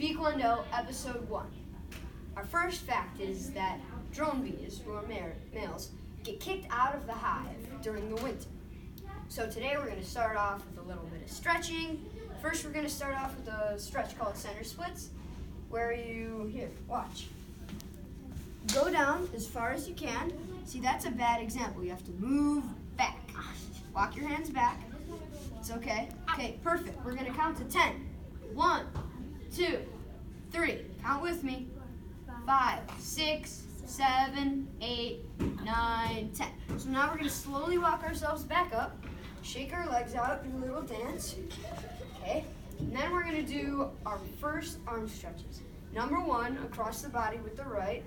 Beekwondo, episode 1. Our first fact is that drone bees, who are males, get kicked out of the hive during the winter. So today we're going to start off with a little bit of stretching. First we're going to start off with a stretch called center splits, where watch. Go down as far as you can. See, that's a bad example. You have to move back. Walk your hands back. It's okay. Okay, perfect. We're going to count to 10. 1, 2, 3. Count with me. 5, 6, 7, 8, 9, 10. So now we're going to slowly walk ourselves back up. Shake our legs out, do a little dance. Okay. And then we're going to do our first arm stretches. Number 1, across the body with the right.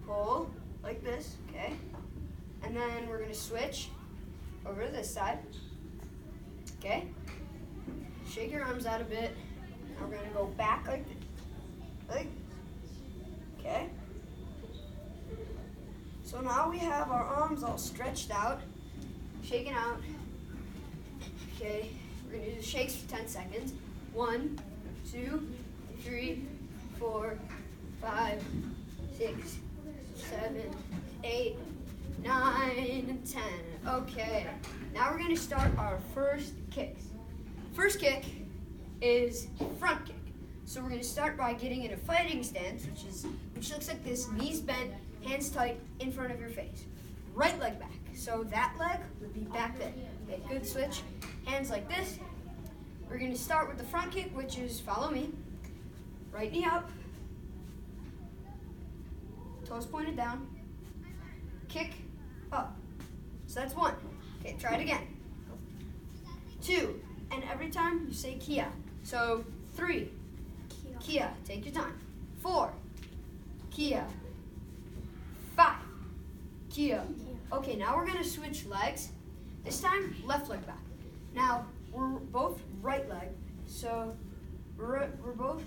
Pull like this, okay? And then we're going to switch over to this side. Okay? Shake your arms out a bit. Now we're going to go back like this. Okay? So now we have our arms all stretched out, shaking out. Okay, we're going to do the shakes for 10 seconds. 1, 2, 3, 4, 5, 6, 7, 8, 9, and 10. Okay, now we're going to start our first kicks. First kick is front kick. So we're going to start by getting in a fighting stance, which looks like this: knees bent, hands tight in front of your face. Right leg back. So that leg would be back there. Okay, good switch. Hands like this. We're going to start with the front kick, which is follow me. Right knee up. Toes pointed down. Kick up. So that's 1. Okay, try it again. 2. And every time you say Kia. So 3. Kia. Take your time. 4. Kia. 5. Kia. Okay, now we're going to switch legs. This time, left leg back. Now, we're both right leg, so we're both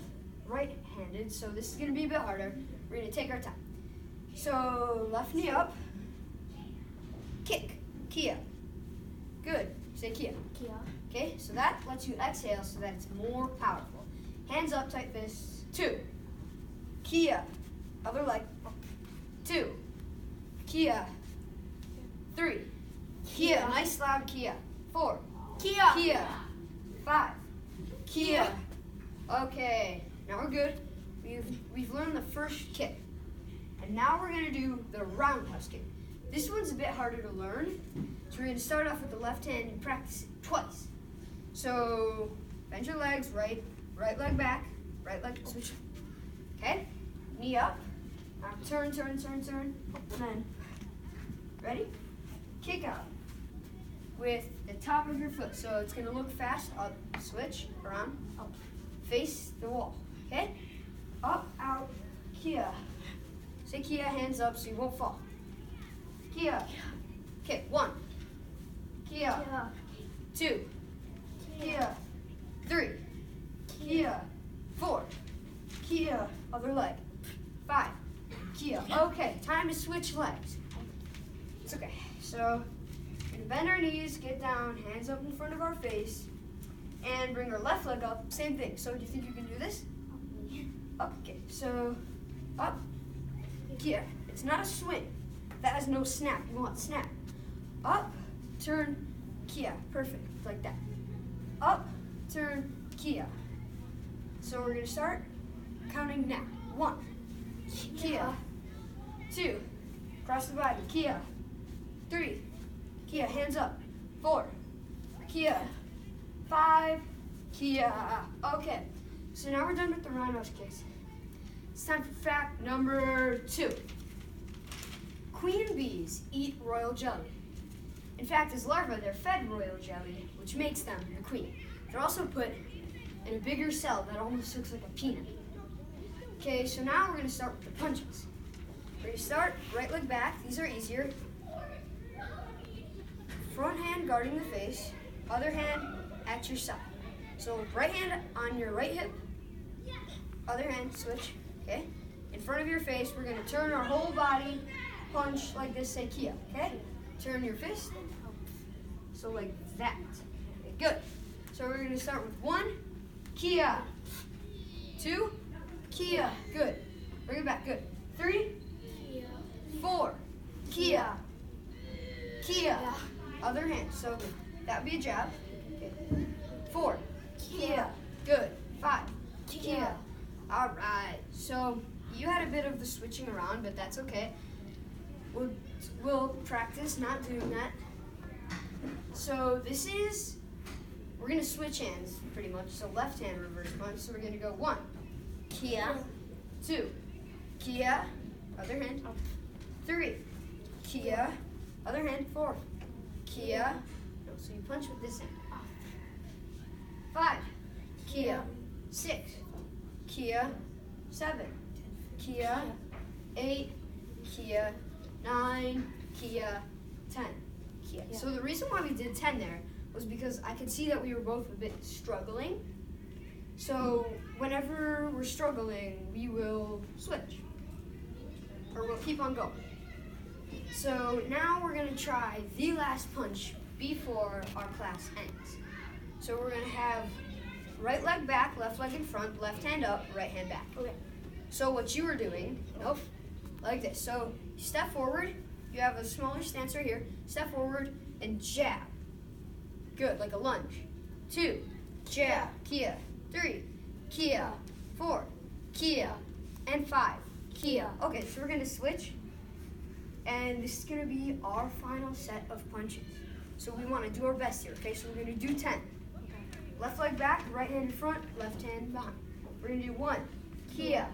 right-handed, so this is going to be a bit harder. We're going to take our time. So, left knee up. Kick. Kia. Good. Say Kia. Kia. Okay, so that lets you exhale so that it's more powerful. Hands up, tight fists. 2. Kia. Other leg. 2. Kia. 3. Kia. Nice loud Kia. 4. Kia. Kia. 5. Kia. Okay, now we're good. We've learned the first kick. And now we're going to do the roundhouse kick. This one's a bit harder to learn. So we're going to start off with the left hand and practice it twice. So bend your legs, right leg back, right leg switch. Okay? Knee up. Now turn, and then ready? Kick out with the top of your foot. So it's going to look fast. Up, switch, around, up. Face the wall. Okay? Up, out, Kia. Say Kia, hands up so you won't fall. Kia. Okay, 1. Kia. 2. Kia. 3. Kia. 4. Kia. Other leg. 5. Kia. Okay, time to switch legs. It's okay. So we're going to bend our knees, get down, hands up in front of our face, and bring our left leg up. Same thing. So do you think you can do this? Up. Okay. So up. Kia. It's not a swing. That has no snap. You want snap. Up, turn, Kia. Perfect. Like that. Up, turn, Kia. So we're going to start counting now. 1. Kia. 2. Cross the body. Kia. 3. Kia. Hands up. 4. Kia. 5. Kia. Okay. So now we're done with the roundhouse kicks. It's time for fact number 2. Queen bees eat royal jelly. In fact, as larvae, they're fed royal jelly, which makes them the queen. They're also put in a bigger cell that almost looks like a peanut. Okay, so now we're going to start with the punches. We're going to start right leg back. These are easier. Front hand guarding the face, other hand at your side. So right hand on your right hip, other hand switch, okay? In front of your face, we're going to turn our whole body, punch like this, say Kia, okay? Turn your fist, so like that. Okay, good. So we're going to start with 1, Kia. 2, Kia. Good. Bring it back. Good. 3, Kia. 4, Kia. Kia. Other hand. So that would be a jab. Okay. 4, Kia. Good. 5, Kia. All right. So you had a bit of the switching around, but that's okay. We'll practice not doing that. So we're gonna switch hands pretty much. So left hand reverse punch. So we're gonna go 1, Kia, 2, Kia, other hand, 3, Kia, other hand, 4, Kia. No, so you punch with this hand. 5, Kia, 6, Kia, 7, Kia, 8, Kia, 9, Kia, 10, Kia. So the reason why we did 10 there was because I could see that we were both a bit struggling. So whenever we're struggling, we will switch, or we'll keep on going. So now we're gonna try the last punch before our class ends. So we're gonna have right leg back, left leg in front, left hand up, right hand back. Okay. So what you were doing, like this. So step forward, you have a smaller stance right here, step forward and jab. Good, like a lunge. 2, jab, Kia. 3, Kia. 4, Kia. And 5, Kia. Okay, so we're gonna switch. And this is gonna be our final set of punches. So we wanna do our best here, okay? So we're gonna do 10. Left leg back, right hand in front, left hand behind. We're gonna do 1, Kia.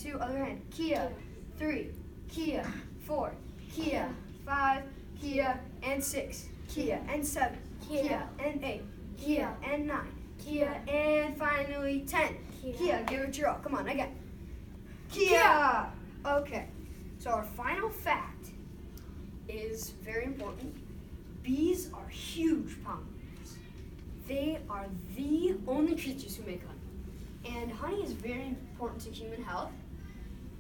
2, other hand, Kia. 3, Kia. 4, Kia. 5, Kia. And 6, Kia. And 7, Kia. And 8, Kia. And 9, Kia. And finally 10, Kia. Give it your all. Come on, again. Kia. Okay, so our final fact is very important. Bees are huge pollinators. They are the only creatures who make honey. And honey is very important to human health.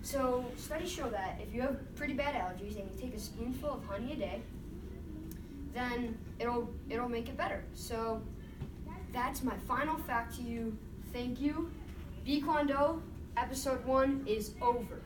So studies show that if you have pretty bad allergies and you take a spoonful of honey a day, then it'll make it better. So that's my final fact to you. Thank you. Beekwondo, episode 1 is over.